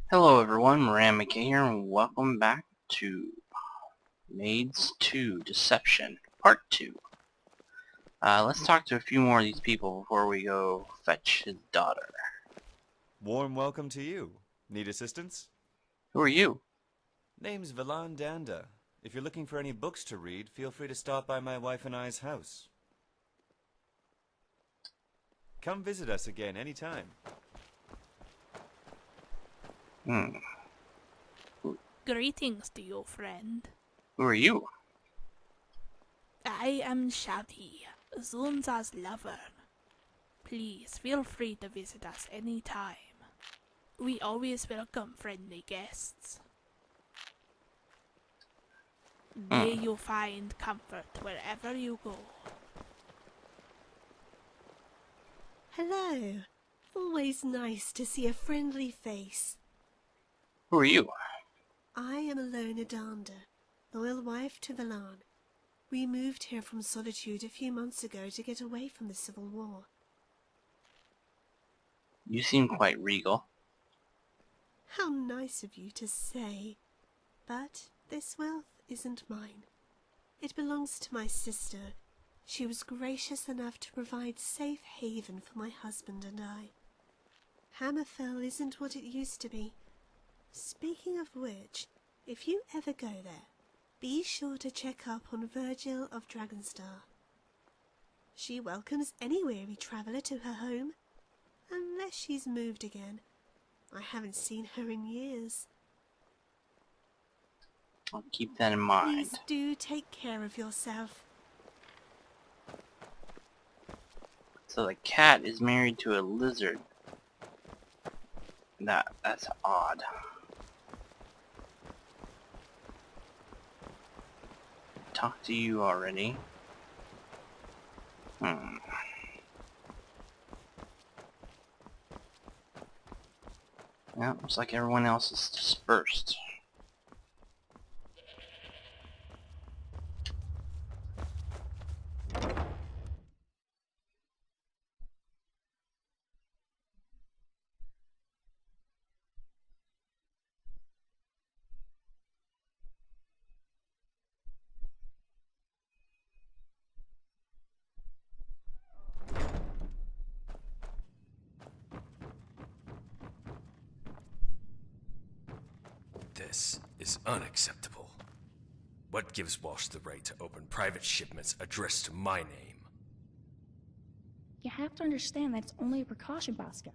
Hello everyone, Moran McKay here, and welcome back to Maids 2 Deception, Part 2. Let's talk to a few more of these people before we go fetch his daughter. Warm welcome to you. Need assistance? Who are you? Name's Vilan Danda. If you're looking for any books to read, feel free to stop by my wife and I's house. Come visit us again anytime. Greetings to you, friend. Who are you? I am Shadi, Zunza's lover. Please feel free to visit us any time. We always welcome friendly guests. May you find comfort wherever you go. Hello. Always nice to see a friendly face. Who are you? I am Alona Danda, loyal wife to Vilan. We moved here from Solitude a few months ago to get away from the Civil War. You seem quite regal. How nice of you to say. But this wealth isn't mine. It belongs to my sister. She was gracious enough to provide safe haven for my husband and I. Hammerfell isn't what it used to be. Speaking of which, if you ever go there, be sure to check up on Virgil of Dragonstar. She welcomes any weary traveller to her home, unless she's moved again. I haven't seen her in years. I'll keep that in mind. Please do take care of yourself. So the cat is married to a lizard. That's odd. Talked to you already. Yeah, looks like everyone else is dispersed. This is unacceptable. What gives Walsh the right to open private shipments addressed to my name? You have to understand that it's only a precaution, Baska.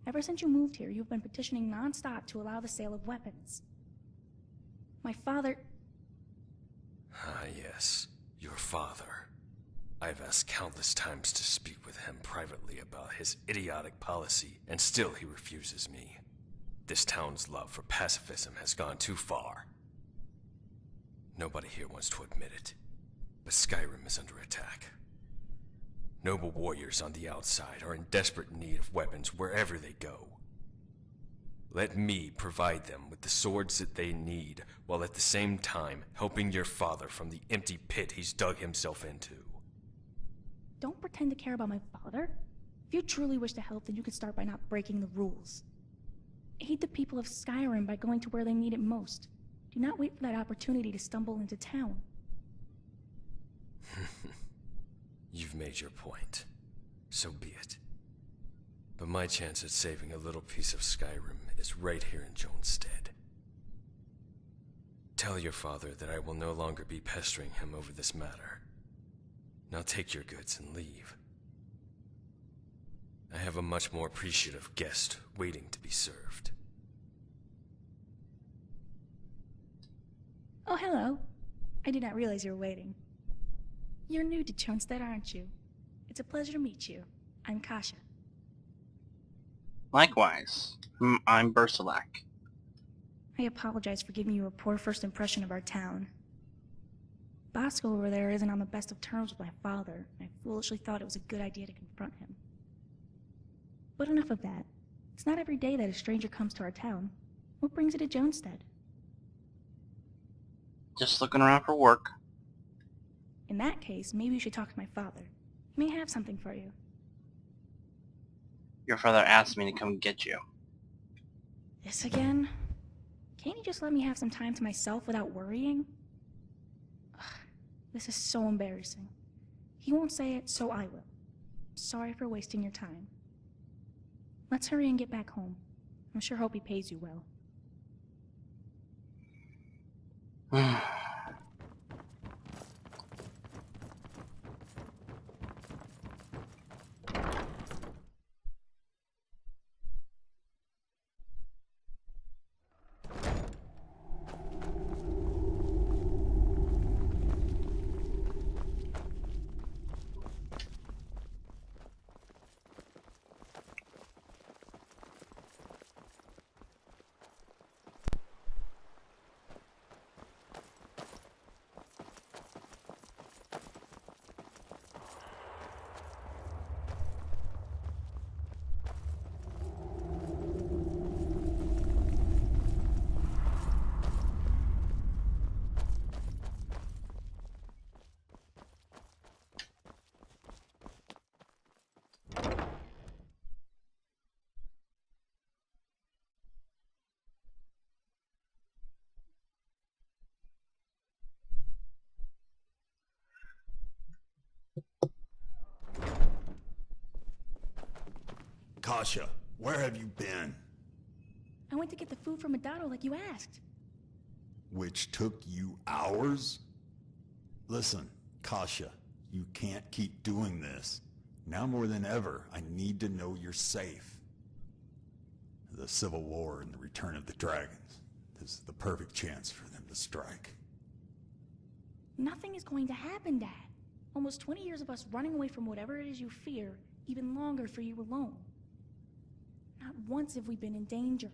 Ever since you moved here, you've been petitioning non-stop to allow the sale of weapons. My father... Ah, yes. Your father. I've asked countless times to speak with him privately about his idiotic policy, and still he refuses me. This town's love for pacifism has gone too far. Nobody here wants to admit it, but Skyrim is under attack. Noble warriors on the outside are in desperate need of weapons wherever they go. Let me provide them with the swords that they need, while at the same time helping your father from the empty pit he's dug himself into. Don't pretend to care about my father. If you truly wish to help, then you can start by not breaking the rules. Aid the people of Skyrim by going to where they need it most. Do not wait for that opportunity to stumble into town. You've made your point. So be it. But my chance at saving a little piece of Skyrim is right here in Jonestead. Tell your father that I will no longer be pestering him over this matter. Now take your goods and leave. I have a much more appreciative guest waiting to be served. Oh, hello. I did not realize you were waiting. You're new to Jonestead, aren't you? It's a pleasure to meet you. I'm Kasha. Likewise, I'm Bersalak. I apologize for giving you a poor first impression of our town. Baska over there isn't on the best of terms with my father, and I foolishly thought it was a good idea to confront him. But enough of that. It's not every day that a stranger comes to our town. What brings you to Jonestead? Just looking around for work. In that case, maybe you should talk to my father. He may have something for you. Your father asked me to come get you. This again? Can't you just let me have some time to myself without worrying? Ugh, this is so embarrassing. He won't say it, so I will. Sorry for wasting your time. Let's hurry and get back home. I sure hope he pays you well. Kasha, where have you been? I went to get the food from Adado like you asked. Which took you hours? Listen, Kasha, you can't keep doing this. Now more than ever, I need to know you're safe. The Civil War and the return of the dragons. This is the perfect chance for them to strike. Nothing is going to happen, Dad. Almost 20 years of us running away from whatever it is you fear, even longer for you alone. Not once have we been in danger.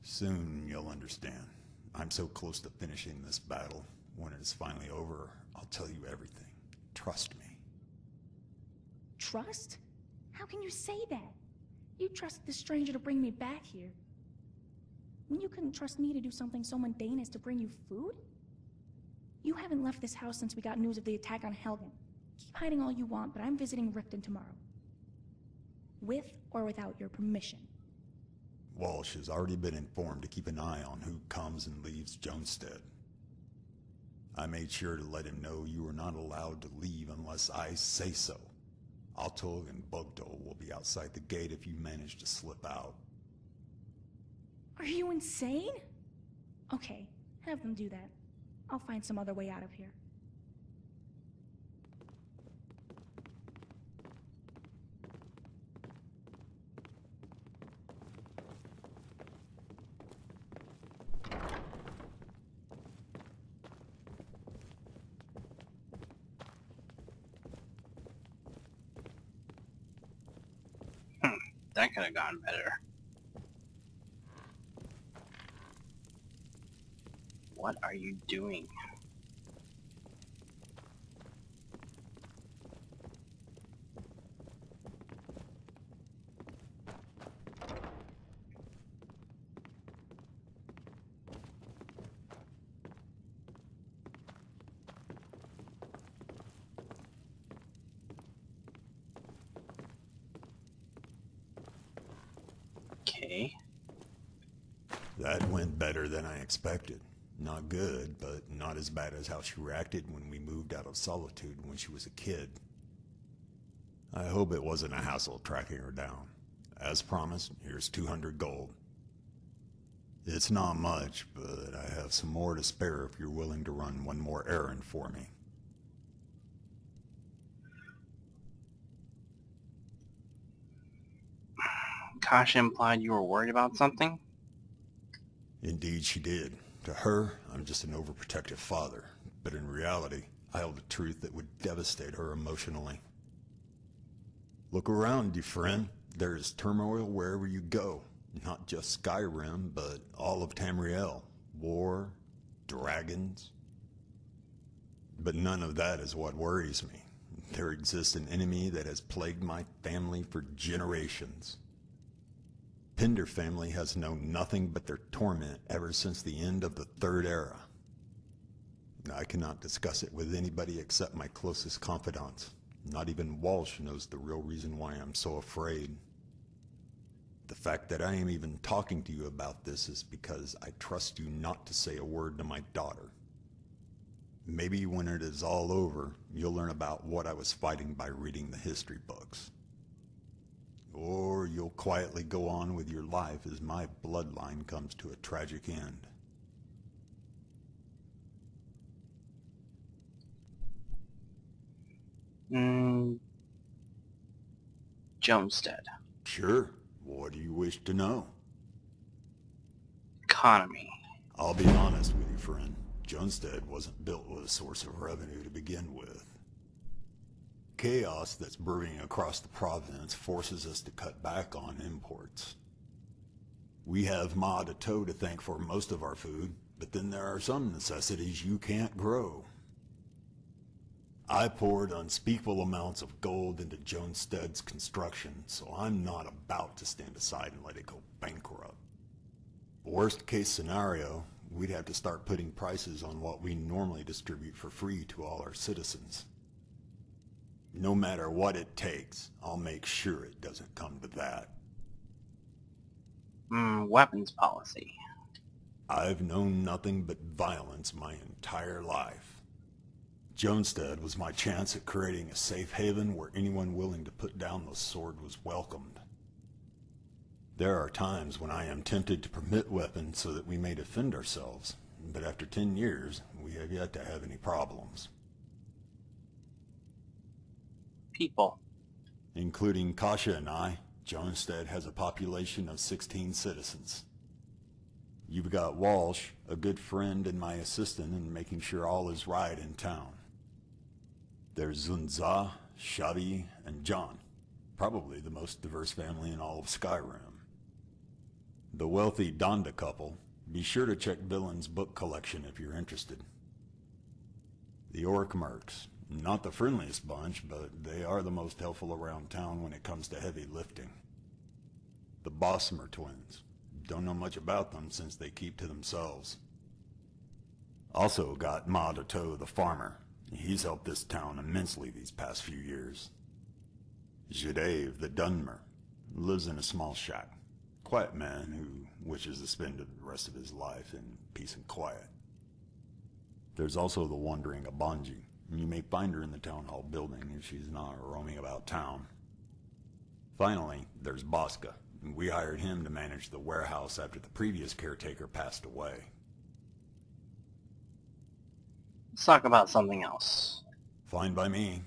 Soon you'll understand. I'm so close to finishing this battle. When it is finally over, I'll tell you everything. Trust me. Trust? How can you say that? You trusted this stranger to bring me back here. When you couldn't trust me to do something so mundane as to bring you food? You haven't left this house since we got news of the attack on Helgen. Keep hiding all you want, but I'm visiting Riften tomorrow. With or without your permission. Walsh has already been informed to keep an eye on who comes and leaves Jonestead. I made sure to let him know you are not allowed to leave unless I say so. Altog and Bugdol will be outside the gate if you manage to slip out. Are you insane? Okay, have them do that. I'll find some other way out of here. That could have gone better. What are you doing? Okay. That went better than I expected. Not good, but not as bad as how she reacted when we moved out of Solitude when she was a kid. I hope it wasn't a hassle tracking her down. As promised, here's 200 gold. It's not much, but I have some more to spare if you're willing to run one more errand for me. Kasha implied you were worried about something? Indeed she did. To her, I'm just an overprotective father, but in reality, I held a truth that would devastate her emotionally. Look around, you friend. There is turmoil wherever you go. Not just Skyrim, but all of Tamriel. War, dragons. But none of that is what worries me. There exists an enemy that has plagued my family for generations. Pinder family has known nothing but their torment ever since the end of the Third Era. I cannot discuss it with anybody except my closest confidants. Not even Walsh knows the real reason why I'm so afraid. The fact that I am even talking to you about this is because I trust you not to say a word to my daughter. Maybe when it is all over, you'll learn about what I was fighting by reading the history books. Or you'll quietly go on with your life as my bloodline comes to a tragic end. Jonestead. Sure. What do you wish to know? Economy. I'll be honest with you, friend. Jonestead wasn't built with a source of revenue to begin with. Chaos that's brewing across the province forces us to cut back on imports. We have Ma de Toe to thank for most of our food, but then there are some necessities you can't grow. I poured unspeakable amounts of gold into Jonestead's construction, so I'm not about to stand aside and let it go bankrupt. Worst case scenario, we'd have to start putting prices on what we normally distribute for free to all our citizens. No matter what it takes, I'll make sure it doesn't come to that. Weapons policy. I've known nothing but violence my entire life. Jonestead was my chance at creating a safe haven where anyone willing to put down the sword was welcomed. There are times when I am tempted to permit weapons so that we may defend ourselves, but after 10 years, we have yet to have any problems. People. Including Kasha and I, Jonestead has a population of 16 citizens. You've got Walsh, a good friend and my assistant in making sure all is right in town. There's Zunza, Shabi, and John, probably the most diverse family in all of Skyrim. The wealthy Donda couple, be sure to check Villain's book collection if you're interested. The Orc Mercs, not the friendliest bunch, but they are the most helpful around town when it comes to heavy lifting. The Bosmer twins, don't know much about them since they keep to themselves. Also got Ma de Toe the farmer. He's helped this town immensely these past few years. Jadave the Dunmer lives in a small shack. Quiet man who wishes to spend the rest of his life in peace and quiet. There's also the wandering Abanji. You may find her in the town hall building if she's not roaming about town. Finally, there's Baska. We hired him to manage the warehouse after the previous caretaker passed away. Let's talk about something else. Fine by me.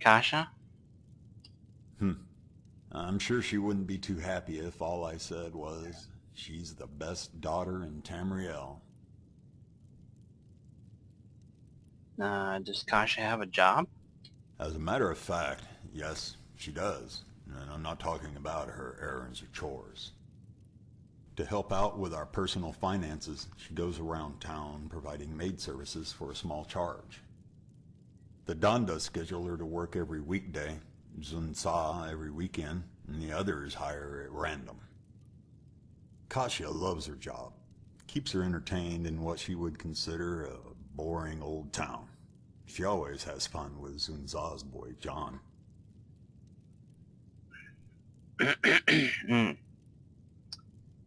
Kasha? I'm sure she wouldn't be too happy if all I said was, she's the best daughter in Tamriel. Does Kasha have a job? As a matter of fact, yes, she does. And I'm not talking about her errands or chores. To help out with our personal finances, she goes around town providing maid services for a small charge. The Donda schedule her to work every weekday, Zunsa every weekend, and the others hire at random. Kasha loves her job, keeps her entertained in what she would consider a boring old town. She always has fun with Zunza's boy, John.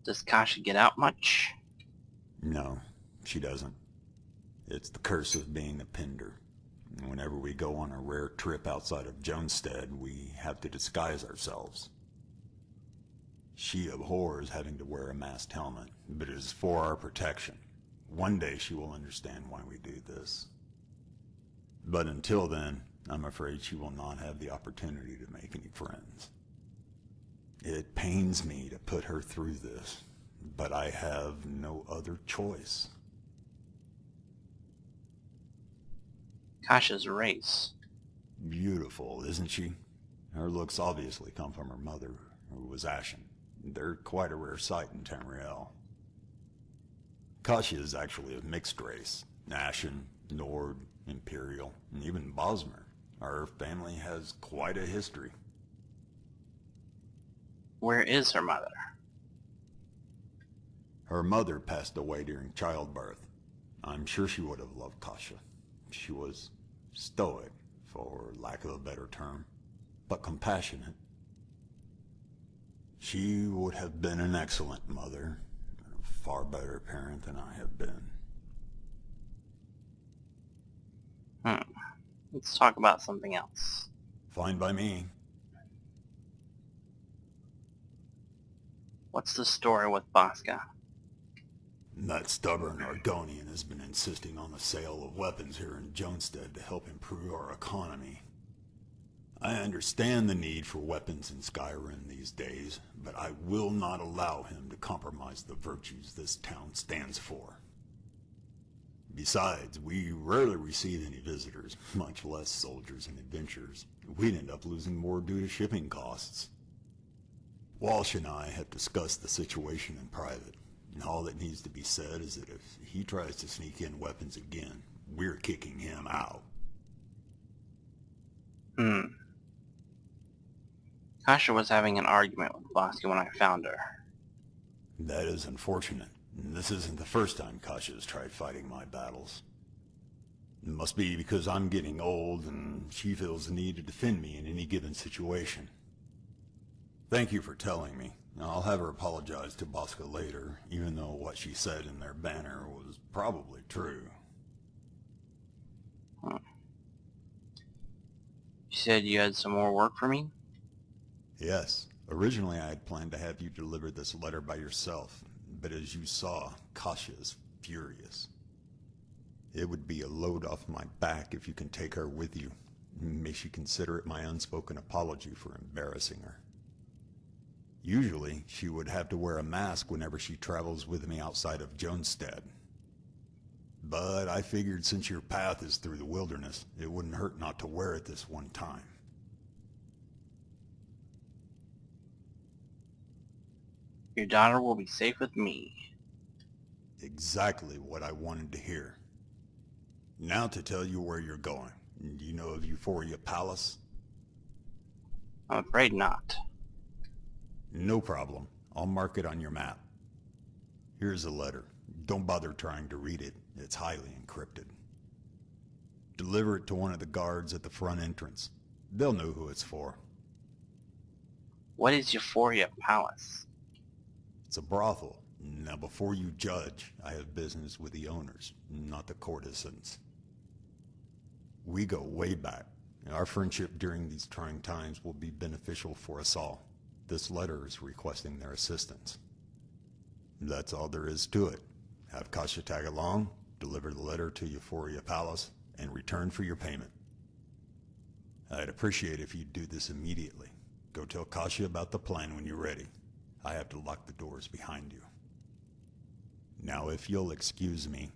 Does Kasha get out much? No, she doesn't. It's the curse of being a Pinder. Whenever we go on a rare trip outside of Jonestead, we have to disguise ourselves. She abhors having to wear a masked helmet, but it is for our protection. One day she will understand why we do this. But until then, I'm afraid she will not have the opportunity to make any friends. It pains me to put her through this, but I have no other choice. Kasha's race. Beautiful, isn't she? Her looks obviously come from her mother, who was Ashen. They're quite a rare sight in Tamriel. Kasha is actually of mixed race. Ashen, Nord, Imperial, and even Bosmer. Our family has quite a history. Where is her mother? Her mother passed away during childbirth. I'm sure she would have loved Kasha. She was stoic, for lack of a better term. but compassionate. She would have been an excellent mother, and a far better parent than I have been. Let's talk about something else. Fine by me. What's the story with Baska? That stubborn Argonian has been insisting on the sale of weapons here in Jonestead to help improve our economy. I understand the need for weapons in Skyrim these days, but I will not allow him to compromise the virtues this town stands for. Besides, we rarely receive any visitors, much less soldiers and adventurers. We'd end up losing more due to shipping costs. Walsh and I have discussed the situation in private, and all that needs to be said is that if he tries to sneak in weapons again, we're kicking him out. Kasha was having an argument with Baska when I found her. That is unfortunate. This isn't the first time Kasha has tried fighting my battles. It must be because I'm getting old and she feels the need to defend me in any given situation. Thank you for telling me. I'll have her apologize to Baska later, even though what she said in their banner was probably true. You said you had some more work for me? Yes. Originally I had planned to have you deliver this letter by yourself, but as you saw, Kasha is furious. It would be a load off my back if you can take her with you. May she consider it my unspoken apology for embarrassing her. Usually, she would have to wear a mask whenever she travels with me outside of Jonestead. But I figured since your path is through the wilderness, it wouldn't hurt not to wear it this one time. Your daughter will be safe with me. Exactly what I wanted to hear. Now to tell you where you're going. Do you know of Euphoria Palace? I'm afraid not. No problem. I'll mark it on your map. Here's a letter. Don't bother trying to read it. It's highly encrypted. Deliver it to one of the guards at the front entrance. They'll know who it's for. What is Euphoria Palace? It's a brothel. Now before you judge, I have business with the owners, not the courtesans. We go way back. Our friendship during these trying times will be beneficial for us all. This letter is requesting their assistance. That's all there is to it. Have Kasha tag along, deliver the letter to Euphoria Palace, and return for your payment. I'd appreciate if you'd do this immediately. Go tell Kasha about the plan when you're ready. I have to lock the doors behind you. Now if you'll excuse me.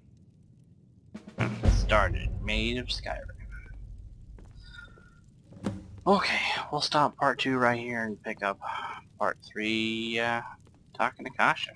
Started. Maid of Skyrim. Okay, we'll stop part 2 right here and pick up part 3, talking to Kasha.